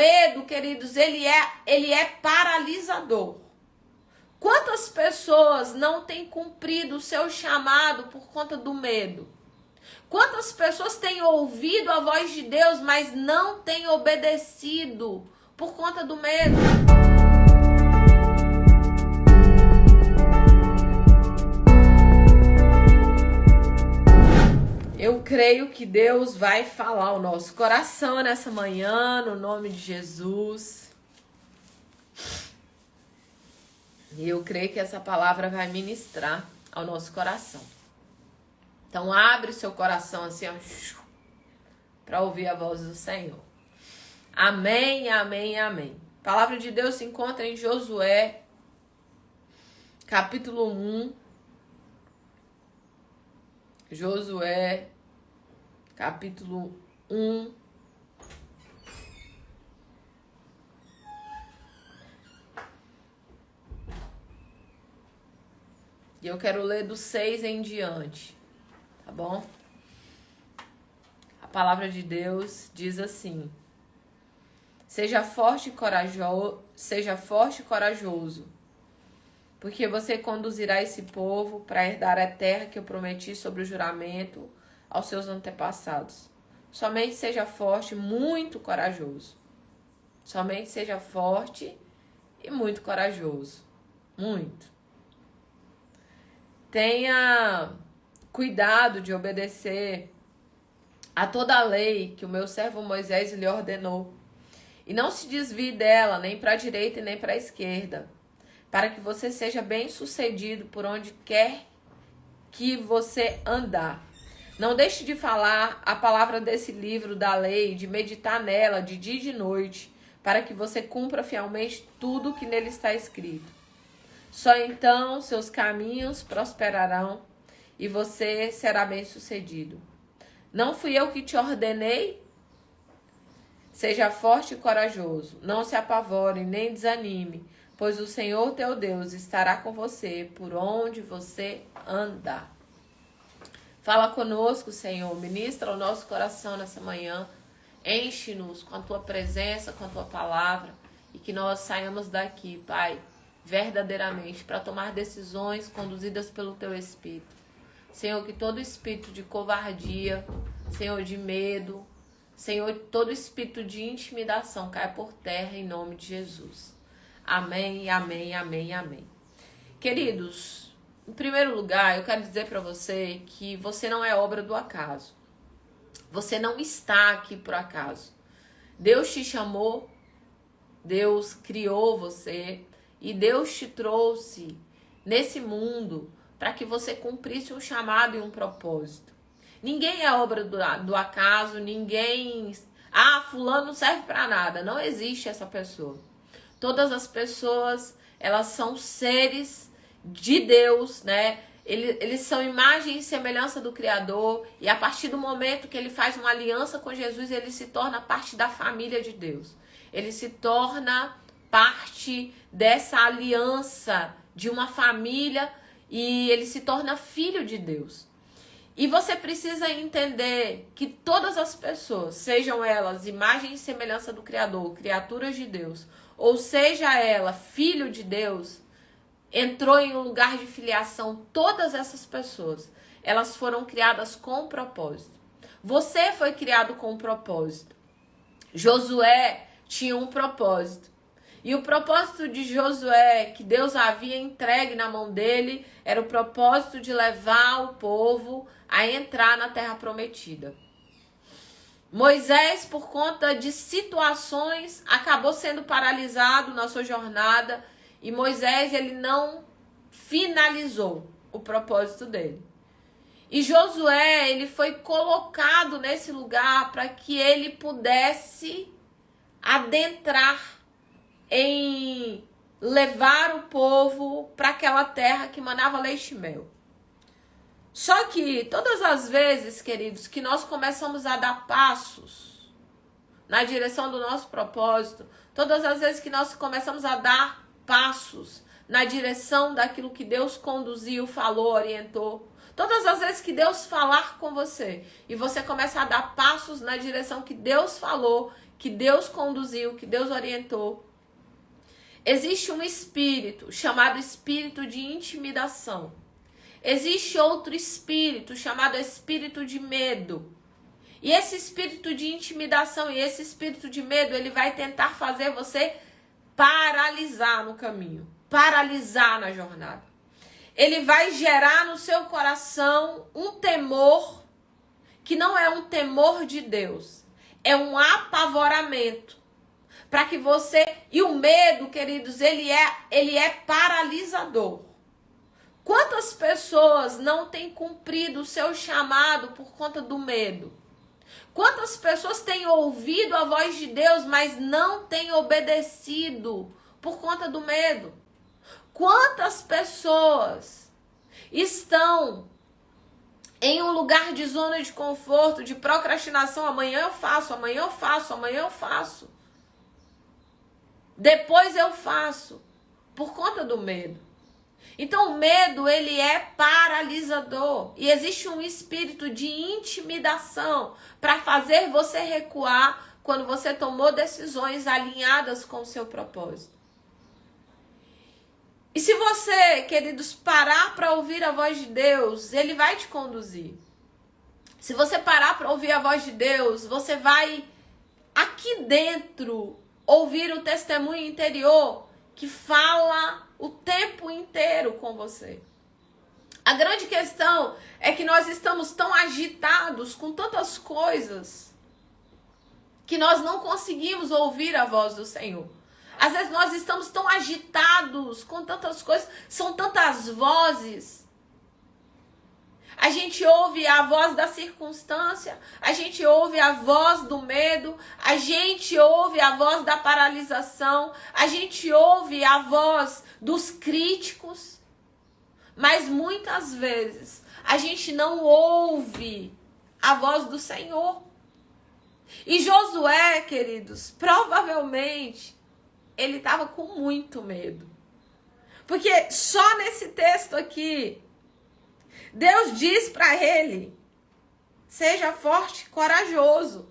medo, queridos, ele é paralisador. Quantas pessoas não têm cumprido o seu chamado por conta do medo? Quantas pessoas têm ouvido a voz de Deus, mas não têm obedecido por conta do medo? Eu creio que Deus vai falar ao nosso coração nessa manhã, no nome de Jesus. E eu creio que essa palavra vai ministrar ao nosso coração. Então abre seu coração assim, ó, para ouvir a voz do Senhor. Amém, amém, amém. A palavra de Deus se encontra em Josué, capítulo 1. Josué, capítulo 1. E eu quero ler do 6 em diante, tá bom? A palavra de Deus diz assim: seja forte e corajoso, porque você conduzirá esse povo para herdar a terra que eu prometi sobre o juramento aos seus antepassados. Somente seja forte e muito corajoso. Somente seja forte e muito corajoso. Muito. Tenha cuidado de obedecer a toda a lei que o meu servo Moisés lhe ordenou. E não se desvie dela, nem para a direita e nem para a esquerda, para que você seja bem-sucedido por onde quer que você andar. Não deixe de falar a palavra desse livro da lei, de meditar nela de dia e de noite, para que você cumpra fielmente tudo que nele está escrito. Só então seus caminhos prosperarão e você será bem-sucedido. Não fui eu que te ordenei? Seja forte e corajoso, não se apavore nem desanime, pois o Senhor teu Deus estará com você por onde você andar. Fala conosco, Senhor, ministra o nosso coração nessa manhã, enche-nos com a tua presença, com a tua palavra, e que nós saiamos daqui, Pai, verdadeiramente, para tomar decisões conduzidas pelo teu Espírito. Senhor, que todo espírito de covardia, Senhor, de medo, Senhor, todo espírito de intimidação caia por terra em nome de Jesus. Amém, amém, amém, amém. Queridos, em primeiro lugar, eu quero dizer para você que você não é obra do acaso. Você não está aqui por acaso. Deus te chamou, Deus criou você e Deus te trouxe nesse mundo para que você cumprisse um chamado e um propósito. Ninguém é obra do acaso, ninguém... fulano não serve para nada. Não existe essa pessoa. Todas as pessoas, elas são seres de Deus, né? Eles são imagem e semelhança do Criador, e a partir do momento que ele faz uma aliança com Jesus, ele se torna parte da família de Deus. Ele se torna parte dessa aliança de uma família e ele se torna filho de Deus. E você precisa entender que todas as pessoas, sejam elas imagem e semelhança do Criador, criaturas de Deus, ou seja ela filho de Deus, entrou em um lugar de filiação, todas essas pessoas, elas foram criadas com um propósito. Você foi criado com um propósito. Josué tinha um propósito. E o propósito de Josué, que Deus havia entregue na mão dele, era o propósito de levar o povo a entrar na terra prometida. Moisés, por conta de situações, acabou sendo paralisado na sua jornada. E Moisés, ele não finalizou o propósito dele. E Josué, ele foi colocado nesse lugar para que ele pudesse adentrar em levar o povo para aquela terra que manava leite e mel. Só que todas as vezes, queridos, que nós começamos a dar passos na direção do nosso propósito, todas as vezes que nós começamos a dar passos na direção daquilo que Deus conduziu, falou, orientou, todas as vezes que Deus falar com você e você começa a dar passos na direção que Deus falou, que Deus conduziu, que Deus orientou. Existe um espírito chamado espírito de intimidação. Existe outro espírito chamado espírito de medo. E esse espírito de intimidação e esse espírito de medo, ele vai tentar fazer você paralisar no caminho, paralisar na jornada. Ele vai gerar no seu coração um temor que não é um temor de Deus, é um apavoramento. Para que você... E o medo, queridos, ele é paralisador. Quantas pessoas não têm cumprido o seu chamado por conta do medo? Quantas pessoas têm ouvido a voz de Deus, mas não têm obedecido por conta do medo? Quantas pessoas estão em um lugar de zona de conforto, de procrastinação? Amanhã eu faço, amanhã eu faço, amanhã eu faço. Depois eu faço, por conta do medo. Então o medo, ele é paralisador. E existe um espírito de intimidação para fazer você recuar quando você tomou decisões alinhadas com o seu propósito. E se você, queridos, parar para ouvir a voz de Deus, ele vai te conduzir. Se você parar para ouvir a voz de Deus, você vai aqui dentro ouvir o testemunho interior que fala o tempo inteiro com você. A grande questão é que nós estamos tão agitados com tantas coisas que nós não conseguimos ouvir a voz do Senhor. Às vezes nós estamos tão agitados com tantas coisas, são tantas vozes. A gente ouve a voz da circunstância, a gente ouve a voz do medo, a gente ouve a voz da paralisação, a gente ouve a voz dos críticos, mas muitas vezes a gente não ouve a voz do Senhor. E Josué, queridos, provavelmente ele estava com muito medo. Porque só nesse texto aqui, Deus diz para ele: seja forte, corajoso.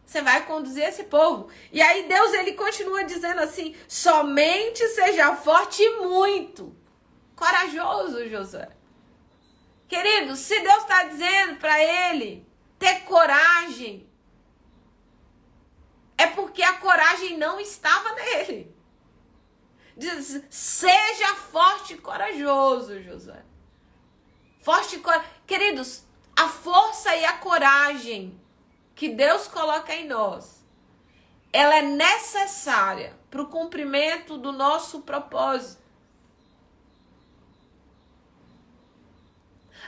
Você vai conduzir esse povo. E aí Deus, ele continua dizendo assim: somente seja forte e muito corajoso, Josué. Querido, se Deus está dizendo para ele ter coragem, é porque a coragem não estava nele. Diz: seja forte e corajoso, Josué. Forte e corajoso. Queridos, a força e a coragem que Deus coloca em nós, ela é necessária para o cumprimento do nosso propósito.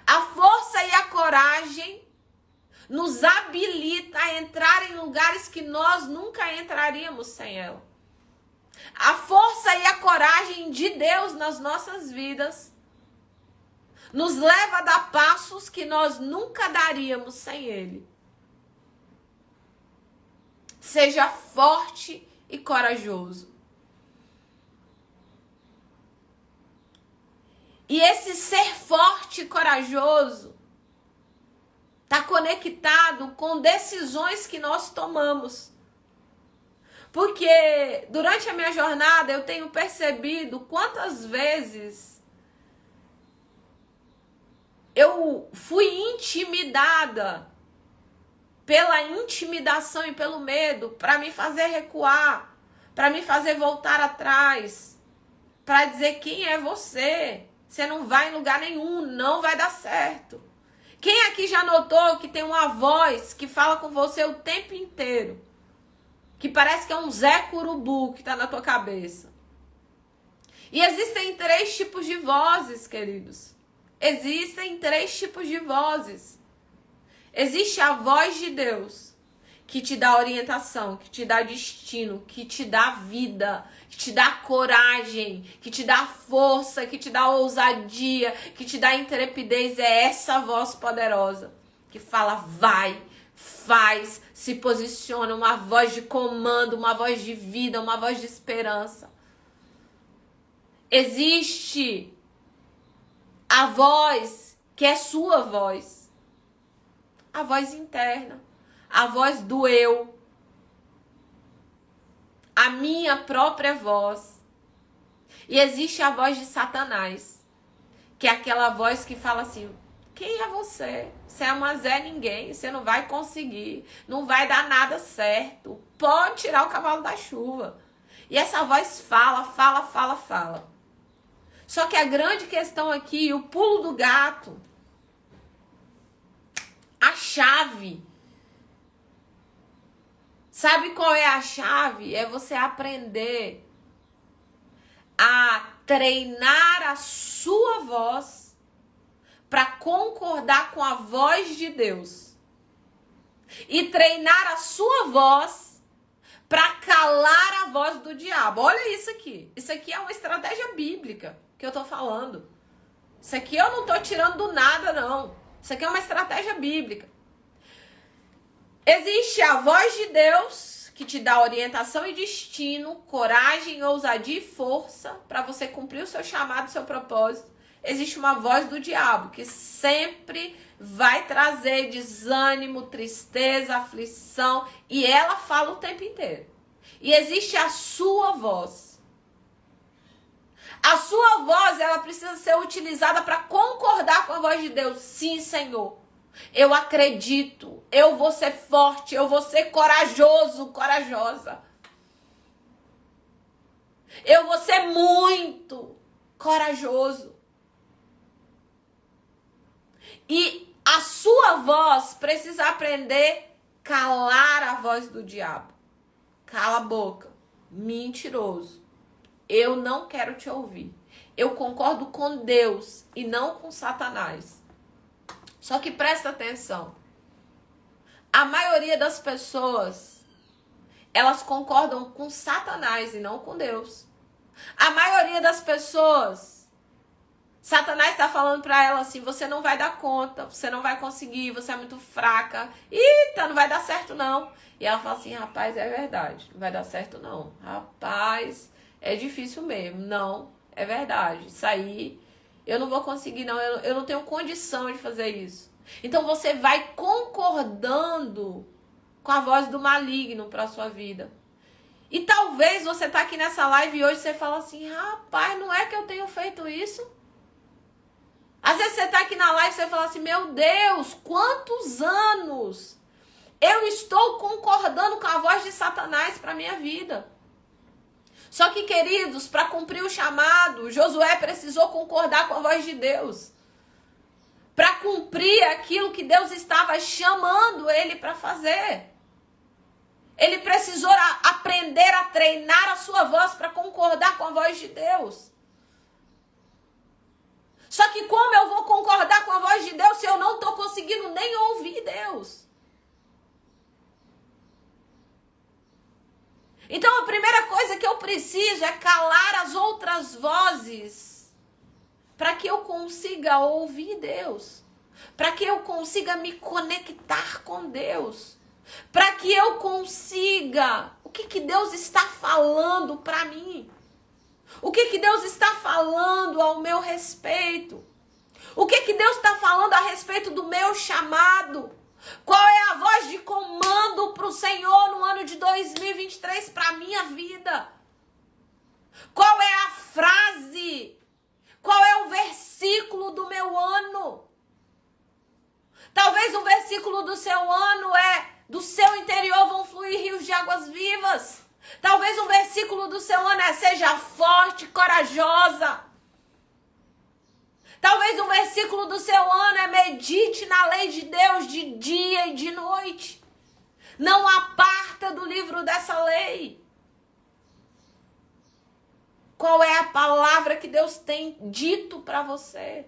A força e a coragem nos habilita a entrar em lugares que nós nunca entraríamos sem ela. A força e a coragem de Deus nas nossas vidas nos leva a dar passos que nós nunca daríamos sem Ele. Seja forte e corajoso. E esse ser forte e corajoso está conectado com decisões que nós tomamos. Porque durante a minha jornada eu tenho percebido quantas vezes eu fui intimidada pela intimidação e pelo medo para me fazer recuar, para me fazer voltar atrás, para dizer: quem é você? Você não vai em lugar nenhum, não vai dar certo. Quem aqui já notou que tem uma voz que fala com você o tempo inteiro? Que parece que é um Zé Curubu que está na tua cabeça. E existem 3 tipos de vozes, queridos. Existem 3 tipos de vozes. Existe a voz de Deus, que te dá orientação, que te dá destino, que te dá vida, que te dá coragem, que te dá força, que te dá ousadia, que te dá intrepidez. É essa voz poderosa que fala: vai, faz, se posiciona, uma voz de comando, uma voz de vida, uma voz de esperança. Existe a voz que é sua voz, a voz interna, a voz do eu. a minha própria voz. E existe a voz de Satanás, que é aquela voz que fala assim: quem é você? Você é uma Zé Ninguém, você não vai conseguir, não vai dar nada certo, pode tirar o cavalo da chuva. E essa voz fala, fala, fala, fala. Só que a grande questão aqui, o pulo do gato, a chave. Sabe qual é a chave? É você aprender a treinar a sua voz para concordar com a voz de Deus. E treinar a sua voz para calar a voz do diabo. Olha isso aqui. Isso aqui é uma estratégia bíblica que eu tô falando. Isso aqui eu não tô tirando do nada, não. Isso aqui é uma estratégia bíblica. Existe a voz de Deus, que te dá orientação e destino, coragem, ousadia e força para você cumprir o seu chamado, o seu propósito. Existe uma voz do diabo, que sempre vai trazer desânimo, tristeza, aflição, e ela fala o tempo inteiro. E existe a sua voz. A sua voz, ela precisa ser utilizada para concordar com a voz de Deus. Sim, Senhor. Eu acredito, eu vou ser forte, eu vou ser corajoso, corajosa. Eu vou ser muito corajoso. E a sua voz precisa aprender a calar a voz do diabo. Cala a boca, mentiroso. Eu não quero te ouvir. Eu concordo com Deus e não com Satanás. Só que presta atenção. A maioria das pessoas, elas concordam com Satanás e não com Deus. A maioria das pessoas, Satanás está falando para ela assim: você não vai dar conta, você não vai conseguir, você é muito fraca. Eita, não vai dar certo não. E ela fala assim: rapaz, é verdade, não vai dar certo não. Rapaz, é difícil mesmo. Não, é verdade. Isso aí eu não vou conseguir não, eu não tenho condição de fazer isso. Então você vai concordando com a voz do maligno para a sua vida. E talvez você tá aqui nessa live e hoje você fala assim: rapaz, não é que eu tenho feito isso? Às vezes você tá aqui na live e você fala assim: meu Deus, quantos anos eu estou concordando com a voz de Satanás para minha vida. Só que, queridos, para cumprir o chamado, Josué precisou concordar com a voz de Deus. Para cumprir aquilo que Deus estava chamando ele para fazer. Ele precisou aprender a treinar a sua voz para concordar com a voz de Deus. Só que como eu vou concordar com a voz de Deus se eu não estou conseguindo nem ouvir Deus? Então a primeira coisa que eu preciso é calar as outras vozes para que eu consiga ouvir Deus, para que eu consiga me conectar com Deus, para que eu consiga, o que Deus está falando para mim? O que Deus está falando ao meu respeito? O que Deus está falando a respeito do meu chamado? Qual é a voz de comando para o Senhor no ano de 2023 para a minha vida? Qual é a frase? Qual é o versículo do meu ano? Talvez o versículo do seu ano é: do seu interior vão fluir rios de águas vivas. Talvez o versículo do seu ano é: seja forte, corajosa. Talvez o versículo do seu ano é: medite na lei de Deus de dia e de noite. Não aparta do livro dessa lei. Qual é a palavra que Deus tem dito para você?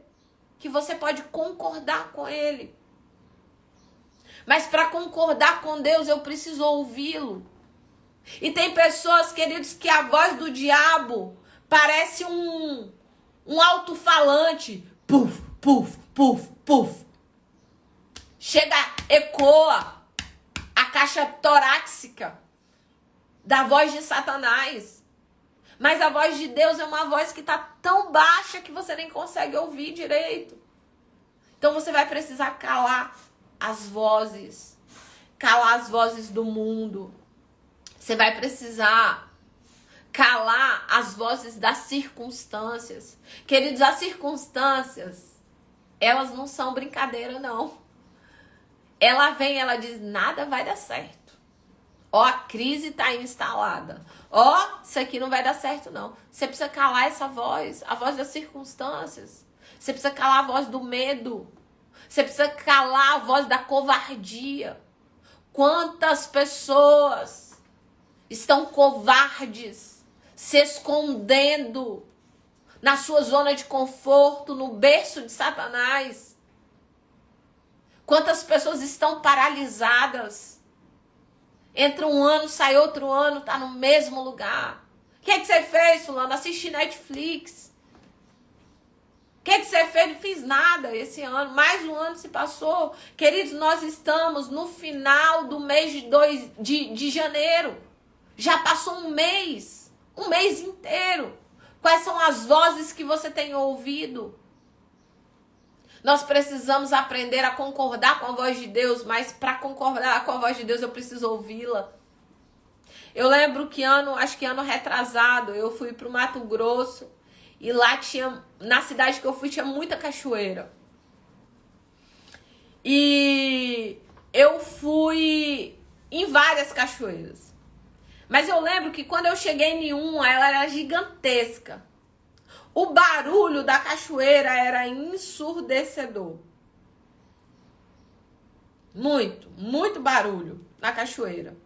Que você pode concordar com Ele. Mas para concordar com Deus eu preciso ouvi-lo. E tem pessoas, queridos, que a voz do diabo parece um alto-falante. Puf, puf, puf, puf. Chega, ecoa a caixa torácica da voz de Satanás. Mas a voz de Deus é uma voz que está tão baixa que você nem consegue ouvir direito. Então você vai precisar calar as vozes. Calar as vozes do mundo. Você vai precisar calar as vozes das circunstâncias. Queridos, as circunstâncias, elas não são brincadeira, não. Ela vem, ela diz, nada vai dar certo. Ó, a crise está instalada. Ó, isso aqui não vai dar certo, não. Você precisa calar essa voz, a voz das circunstâncias. Você precisa calar a voz do medo. Você precisa calar a voz da covardia. Quantas pessoas estão covardes, se escondendo na sua zona de conforto, no berço de Satanás? Quantas pessoas estão paralisadas? Entra um ano, sai outro ano, tá no mesmo lugar. O que você fez, fulano? Assisti Netflix. O que você fez? Não fiz nada esse ano. Mais um ano se passou. Queridos, nós estamos no final do mês de janeiro. Já passou um mês inteiro. Quais são as vozes que você tem ouvido? Nós precisamos aprender a concordar com a voz de Deus, mas para concordar com a voz de Deus eu preciso ouvi-la. Eu lembro que acho que ano retrasado, eu fui para o Mato Grosso e lá na cidade que eu fui, tinha muita cachoeira. E eu fui em várias cachoeiras. Mas eu lembro que quando eu cheguei em uma, ela era gigantesca. O barulho da cachoeira era ensurdecedor. Muito barulho na cachoeira.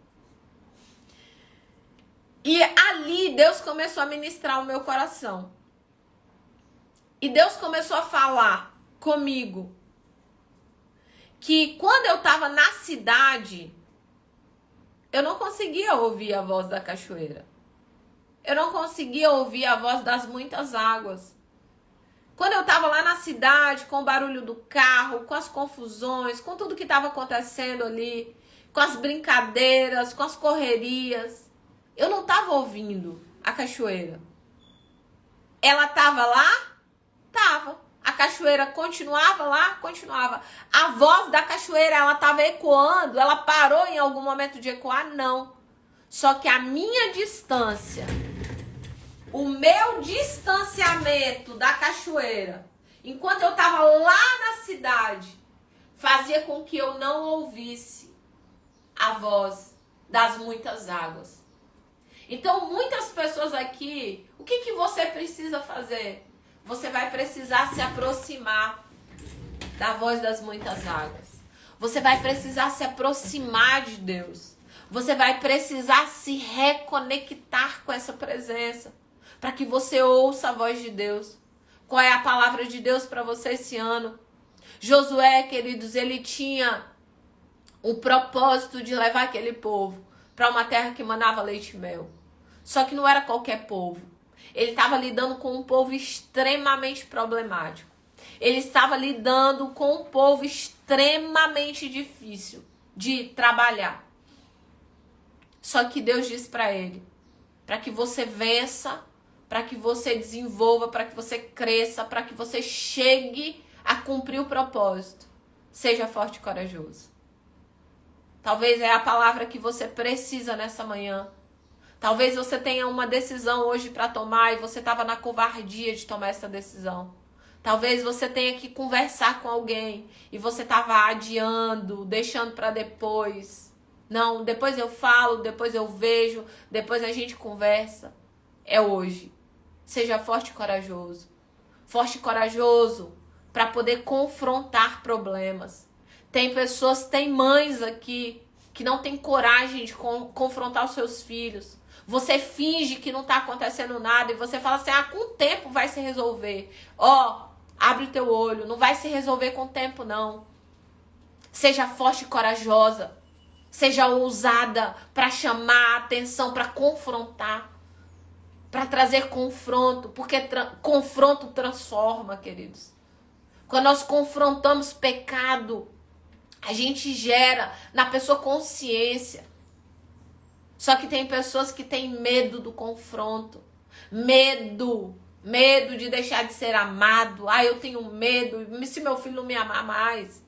E ali Deus começou a ministrar o meu coração. E Deus começou a falar comigo que quando eu estava na cidade, eu não conseguia ouvir a voz da cachoeira. Eu não conseguia ouvir a voz das muitas águas. Quando eu estava lá na cidade, com o barulho do carro, com as confusões, com tudo que estava acontecendo ali, com as brincadeiras, com as correrias, eu não estava ouvindo a cachoeira. Ela estava lá? Tava. A cachoeira continuava lá? Continuava. A voz da cachoeira, ela estava ecoando? Ela parou em algum momento de ecoar? Não. Só que a minha distância, o meu distanciamento da cachoeira, enquanto eu estava lá na cidade, fazia com que eu não ouvisse a voz das muitas águas. Então, muitas pessoas aqui, o que você precisa fazer? Você vai precisar se aproximar da voz das muitas águas. Você vai precisar se aproximar de Deus. Você vai precisar se reconectar com essa presença, para que você ouça a voz de Deus. Qual é a palavra de Deus para você esse ano? Josué, queridos, ele tinha o propósito de levar aquele povo para uma terra que manava leite e mel. Só que não era qualquer povo. Ele estava lidando com um povo extremamente problemático. Ele estava lidando com um povo extremamente difícil de trabalhar. Só que Deus disse para ele, para que você vença, para que você desenvolva, para que você cresça, para que você chegue a cumprir o propósito, seja forte e corajoso. Talvez é a palavra que você precisa nessa manhã. Talvez você tenha uma decisão hoje para tomar e você estava na covardia de tomar essa decisão. Talvez você tenha que conversar com alguém e você estava adiando, deixando para depois. Não, depois eu falo, depois eu vejo, depois a gente conversa. É hoje. Seja forte e corajoso. Forte e corajoso para poder confrontar problemas. Tem mães aqui que não tem coragem de confrontar os seus filhos. Você finge que não está acontecendo nada e você fala assim, com o tempo vai se resolver. Abre o teu olho, não vai se resolver com o tempo não. Seja forte e corajosa. Seja ousada para chamar a atenção, para confrontar. Para trazer confronto, porque confronto transforma, queridos. Quando nós confrontamos pecado, a gente gera na pessoa consciência. Só que tem pessoas que têm medo do confronto. Medo de deixar de ser amado. Eu tenho medo, se meu filho não me amar mais.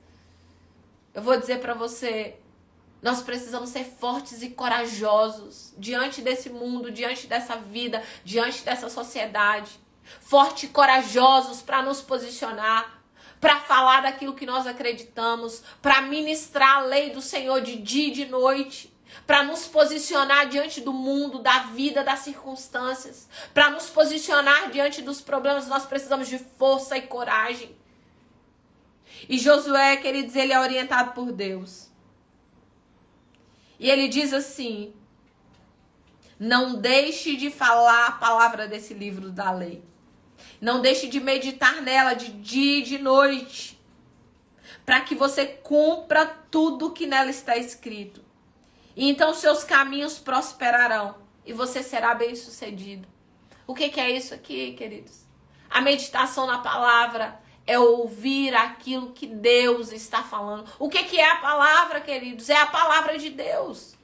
Eu vou dizer para você, Nós precisamos ser fortes e corajosos diante desse mundo, diante dessa vida, diante dessa sociedade. Fortes e corajosos para nos posicionar, para falar daquilo que nós acreditamos, para ministrar a lei do Senhor de dia e de noite, para nos posicionar diante do mundo, da vida, das circunstâncias, para nos posicionar diante dos problemas. Nós precisamos de força e coragem. E Josué, queridos, ele é orientado por Deus. E ele diz assim: não deixe de falar a palavra desse livro da lei. Não deixe de meditar nela de dia e de noite, para que você cumpra tudo que nela está escrito. E então seus caminhos prosperarão e você será bem-sucedido. O que é isso aqui, queridos? A meditação na palavra é ouvir aquilo que Deus está falando. O que é a palavra, queridos? É a palavra de Deus.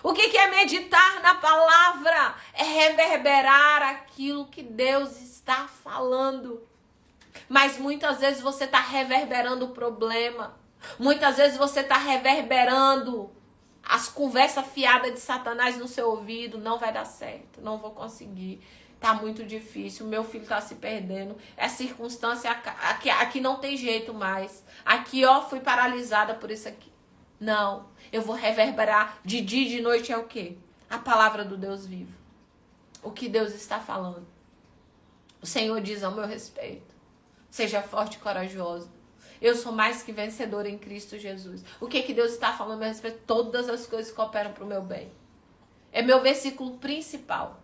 O que é meditar na palavra? É reverberar aquilo que Deus está falando. Mas muitas vezes você está reverberando o problema. Muitas vezes você está reverberando as conversas fiadas de Satanás no seu ouvido. Não vai dar certo, não vou conseguir. Tá muito difícil, o meu filho tá se perdendo. É circunstância, aqui não tem jeito mais. Aqui, ó, fui paralisada por isso aqui. Não, eu vou reverberar de dia e de noite é o quê? A palavra do Deus vivo. O que Deus está falando. O Senhor diz ao meu respeito: seja forte e corajoso. Eu sou mais que vencedora em Cristo Jesus. O que Deus está falando ao meu respeito? Todas as coisas cooperam para o meu bem. É meu versículo principal.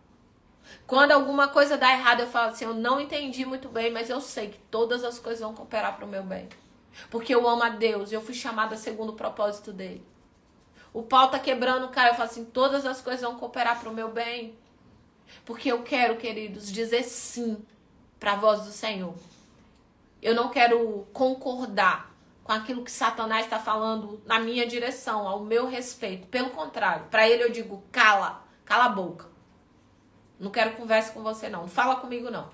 Quando alguma coisa dá errado, eu falo assim: eu não entendi muito bem, mas eu sei que todas as coisas vão cooperar para o meu bem. Porque eu amo a Deus, eu fui chamada segundo o propósito dele. O pau tá quebrando, cara, eu falo assim: todas as coisas vão cooperar para o meu bem. Porque eu quero, queridos, dizer sim para a voz do Senhor. Eu não quero concordar com aquilo que Satanás está falando na minha direção, ao meu respeito. Pelo contrário, para ele eu digo: cala a boca. Não quero conversa com você não, não fala comigo não,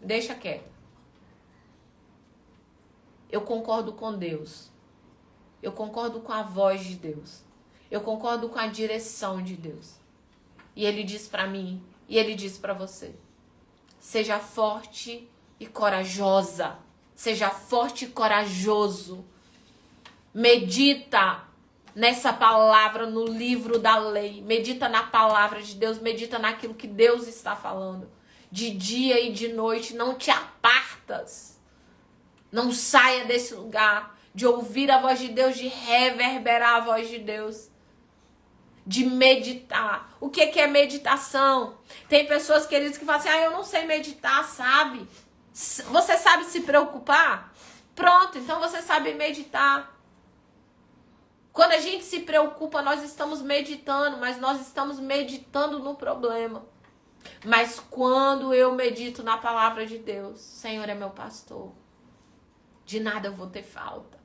deixa quieto. Eu concordo com Deus, eu concordo com a voz de Deus, eu concordo com a direção de Deus. E ele diz para mim, e ele diz para você: seja forte e corajosa, seja forte e corajoso. Medita nessa palavra, no livro da lei. Medita na palavra de Deus. Medita naquilo que Deus está falando. De dia e de noite. Não te apartas. Não saia desse lugar. De ouvir a voz de Deus. De reverberar a voz de Deus. De meditar. O que é meditação? Tem pessoas, queridos, que falam assim: eu não sei meditar, sabe? Você sabe se preocupar? Pronto, então você sabe meditar. Quando a gente se preocupa, nós estamos meditando, mas nós estamos meditando no problema. Mas quando eu medito na palavra de Deus, Senhor é meu pastor, de nada eu vou ter falta.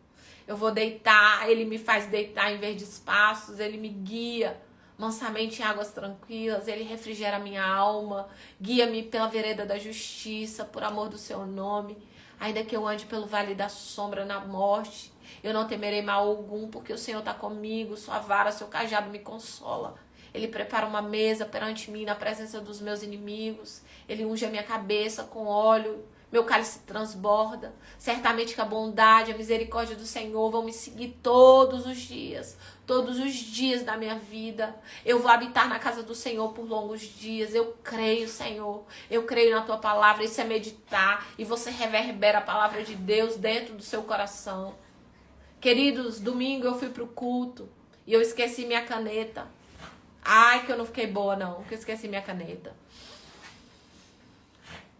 Eu vou deitar, Ele me faz deitar em verdes pastos, Ele me guia mansamente em águas tranquilas, Ele refrigera minha alma, guia-me pela vereda da justiça, por amor do seu nome. Ainda que eu ande pelo vale da sombra na morte, eu não temerei mal algum, porque o Senhor está comigo, sua vara, seu cajado me consola. Ele prepara uma mesa perante mim na presença dos meus inimigos. Ele unge a minha cabeça com óleo, meu cálice transborda. Certamente que a bondade, a misericórdia do Senhor vão me seguir todos os dias da minha vida. Eu vou habitar na casa do Senhor por longos dias. Eu creio, Senhor, eu creio na tua palavra. Isso é meditar, e você reverbera a palavra de Deus dentro do seu coração. Queridos, domingo eu fui pro culto e eu esqueci minha caneta. Ai, que eu não fiquei boa não, que eu esqueci minha caneta.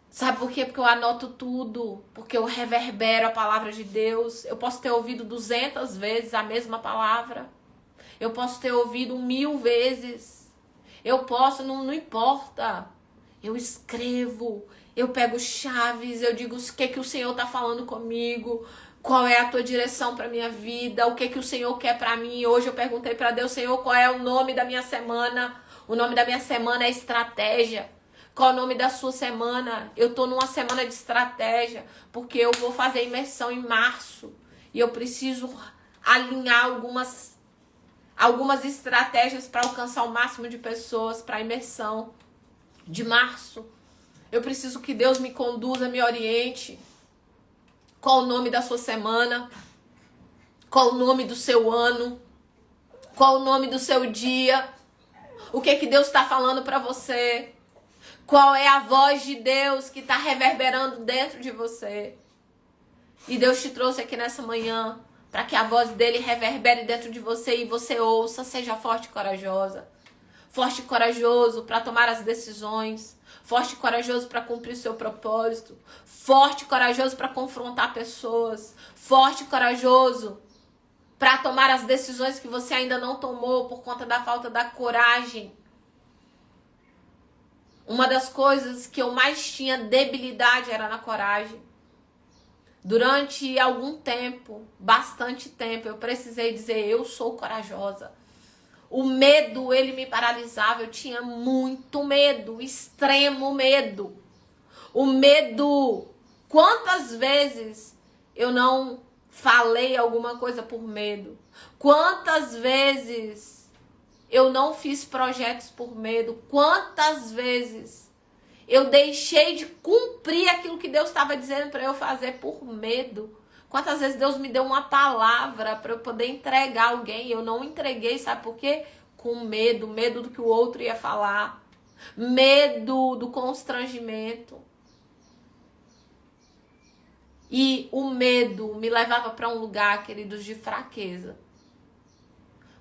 Sabe por quê? Porque eu anoto tudo, porque eu reverbero a palavra de Deus. Eu posso ter ouvido 200 vezes a mesma palavra. Eu posso ter ouvido 1000 vezes. Eu posso, não importa. Eu escrevo, eu pego chaves, eu digo o que o Senhor está falando comigo. Qual é a tua direção para minha vida? O que o Senhor quer para mim? Hoje eu perguntei para Deus: Senhor, qual é o nome da minha semana? O nome da minha semana é estratégia. Qual é o nome da sua semana? Eu tô numa semana de estratégia, porque eu vou fazer imersão em março. E eu preciso alinhar algumas estratégias para alcançar o máximo de pessoas para a imersão de março. Eu preciso que Deus me conduza, me oriente. Qual o nome da sua semana? Qual o nome do seu ano? Qual o nome do seu dia? O que Deus está falando para você? Qual é a voz de Deus que está reverberando dentro de você? E Deus te trouxe aqui nessa manhã para que a voz dele reverbere dentro de você e você ouça. Seja forte e corajosa. Forte e corajoso para tomar as decisões. Forte e corajoso para cumprir seu propósito. Forte e corajoso para confrontar pessoas. Forte e corajoso para tomar as decisões que você ainda não tomou por conta da falta da coragem. Uma das coisas que eu mais tinha debilidade era na coragem. Durante algum tempo, bastante tempo, eu precisei dizer, eu sou corajosa. O medo, ele me paralisava, eu tinha muito medo, extremo medo. O medo, quantas vezes eu não falei alguma coisa por medo? Quantas vezes eu não fiz projetos por medo? Quantas vezes eu deixei de cumprir aquilo que Deus estava dizendo para eu fazer por medo? Quantas vezes Deus me deu uma palavra para eu poder entregar a alguém e eu não entreguei, sabe por quê? Com medo, medo do que o outro ia falar, medo do constrangimento. E o medo me levava para um lugar, queridos, de fraqueza.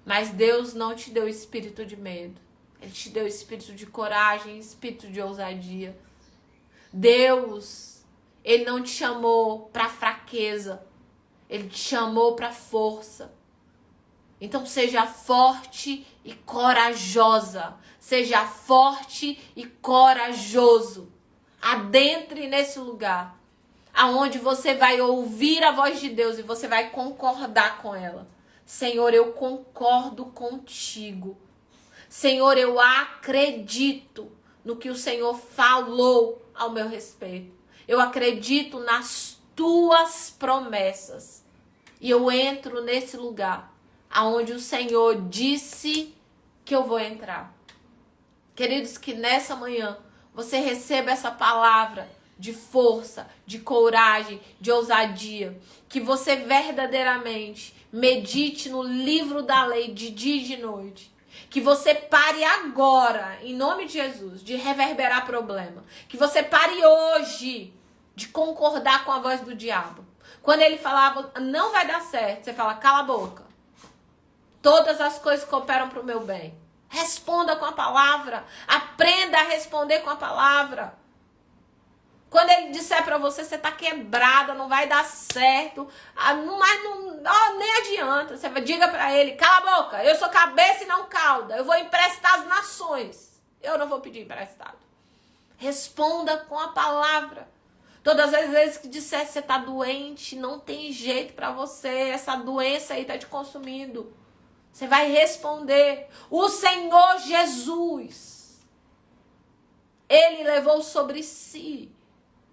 Mas Deus não te deu espírito de medo. Ele te deu espírito de coragem, espírito de ousadia. Deus, ele não te chamou para fraqueza. Ele te chamou para força. Então seja forte e corajosa. Seja forte e corajoso. Adentre nesse lugar, aonde você vai ouvir a voz de Deus e você vai concordar com ela. Senhor, eu concordo contigo. Senhor, eu acredito no que o Senhor falou ao meu respeito. Eu acredito nas tuas promessas. E eu entro nesse lugar aonde o Senhor disse que eu vou entrar. Queridos, que nessa manhã você receba essa palavra de força, de coragem, de ousadia. Que você verdadeiramente medite no livro da lei de dia e de noite. Que você pare agora, em nome de Jesus, de reverberar problema. Que você pare hoje de concordar com a voz do diabo. Quando ele falava, não vai dar certo, você fala, cala a boca. Todas as coisas cooperam para o meu bem. Responda com a palavra. Aprenda a responder com a palavra. Quando ele disser para você, você tá quebrada, não vai dar certo, nem adianta. Você diga para ele, cala a boca, eu sou cabeça e não cauda. Eu vou emprestar as nações. Eu não vou pedir emprestado. Responda com a palavra. Todas as vezes que disser que você tá doente, não tem jeito para você. Essa doença aí tá te consumindo. Você vai responder. O Senhor Jesus, ele levou sobre si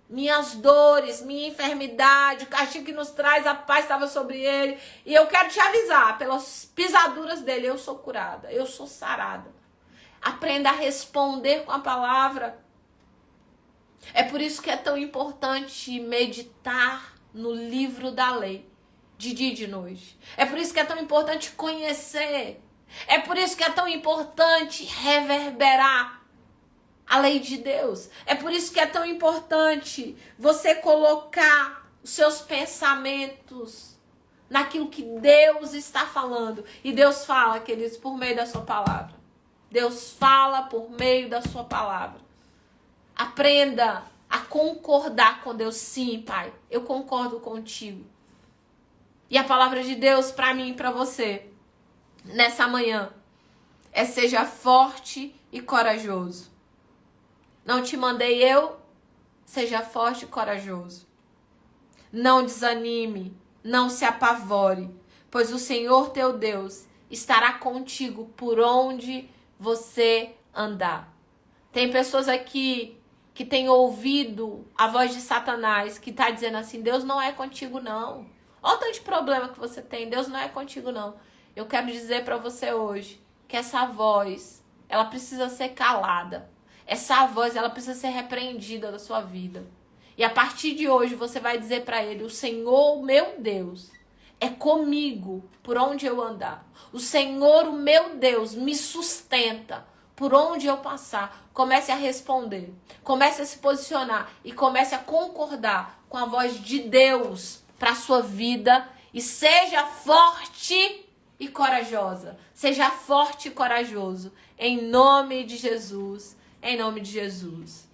minhas dores, minha enfermidade, o castigo que nos traz a paz estava sobre ele. E eu quero te avisar, pelas pisaduras dele, eu sou curada, eu sou sarada. Aprenda a responder com a palavra. É por isso que é tão importante meditar no livro da lei, de dia e de noite. É por isso que é tão importante conhecer. É por isso que é tão importante reverberar a lei de Deus. É por isso que é tão importante você colocar os seus pensamentos naquilo que Deus está falando. E Deus fala, queridos, por meio da sua palavra. Deus fala por meio da sua palavra. Aprenda a concordar com Deus. Sim, Pai, eu concordo contigo. E a palavra de Deus para mim e para você nessa manhã é: seja forte e corajoso. Não te mandei eu? Seja forte e corajoso. Não desanime, não se apavore, pois o Senhor teu Deus estará contigo por onde você andar. Tem pessoas aqui que têm ouvido a voz de Satanás, que está dizendo assim, Deus não é contigo não. Olha o tanto de problema que você tem. Deus não é contigo, não. Eu quero dizer para você hoje que essa voz, ela precisa ser calada. Essa voz, ela precisa ser repreendida da sua vida. E a partir de hoje você vai dizer para ele: o Senhor, meu Deus, é comigo por onde eu andar. O Senhor, o meu Deus, me sustenta por onde eu passar. Comece a responder, comece a se posicionar e comece a concordar com a voz de Deus para a sua vida. E seja forte e corajosa. Seja forte e corajoso. Em nome de Jesus. Em nome de Jesus.